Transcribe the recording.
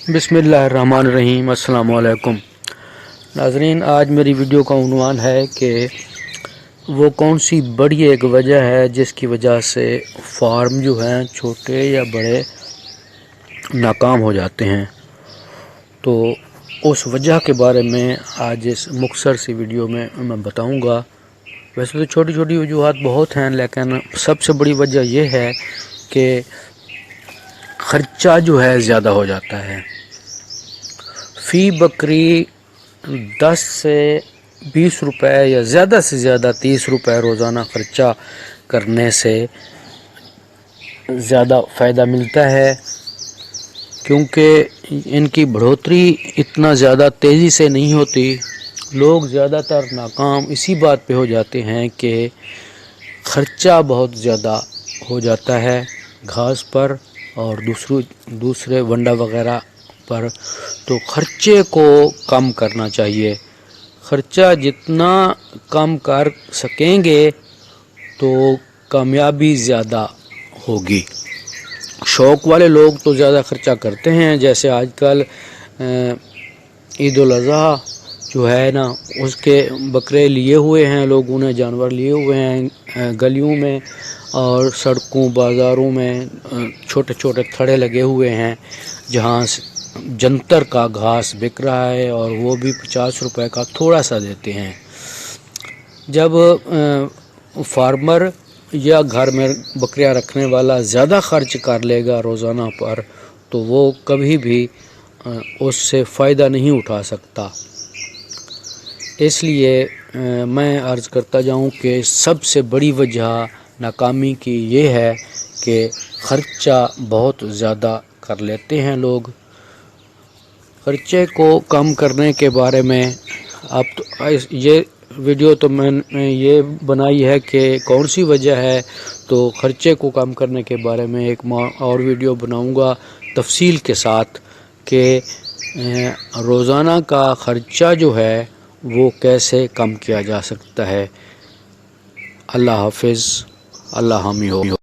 بسم اللہ الرحمن الرحیم۔ السلام علیکم ناظرین، آج میری ویڈیو کا عنوان ہے کہ وہ کون سی بڑی ایک وجہ ہے جس کی وجہ سے فارم جو ہیں چھوٹے یا بڑے ناکام ہو جاتے ہیں۔ تو اس وجہ کے بارے میں آج اس مختصر سی ویڈیو میں بتاؤں گا۔ ویسے تو چھوٹی چھوٹی وجوہات بہت ہیں، لیکن سب سے بڑی وجہ یہ ہے کہ خرچہ جو ہے زیادہ ہو جاتا ہے۔ فی بکری 10 سے 20 روپے یا زیادہ سے زیادہ 30 روپے روزانہ خرچہ کرنے سے زیادہ فائدہ ملتا ہے، کیونکہ ان کی بڑھوتری اتنا زیادہ تیزی سے نہیں ہوتی۔ لوگ زیادہ تر ناکام اسی بات پہ ہو جاتے ہیں کہ خرچہ بہت زیادہ ہو جاتا ہے گھاس پر اور دوسرے ونڈا وغیرہ پر۔ تو خرچے کو کم کرنا چاہیے۔ خرچہ جتنا کم کر سکیں گے تو کامیابی زیادہ ہوگی۔ شوق والے لوگ تو زیادہ خرچہ کرتے ہیں، جیسے آج کل عید الاضحیٰ جو ہے نا، اس کے بکرے لیے ہوئے ہیں لوگوں نے، جانور لیے ہوئے ہیں گلیوں میں اور سڑکوں بازاروں میں چھوٹے چھوٹے تھڑے لگے ہوئے ہیں جہاں جنتر کا گھاس بک رہا ہے، اور وہ بھی 50 روپے کا تھوڑا سا دیتے ہیں۔ جب فارمر یا گھر میں بکریاں رکھنے والا زیادہ خرچ کر لے گا روزانہ پر، تو وہ کبھی بھی اس سے فائدہ نہیں اٹھا سکتا۔ اس لیے میں عرض کرتا جاؤں کہ سب سے بڑی وجہ ناکامی کی یہ ہے کہ خرچہ بہت زیادہ کر لیتے ہیں لوگ۔ خرچے کو کم کرنے کے بارے میں اب تو یہ ویڈیو تو میں نے یہ بنائی ہے کہ کون سی وجہ ہے، تو خرچے کو کم کرنے کے بارے میں ایک اور ویڈیو بناؤں گا تفصیل کے ساتھ کہ روزانہ کا خرچہ جو ہے وہ کیسے کم کیا جا سکتا ہے۔ اللہ حافظ، اللہ حامی ہو۔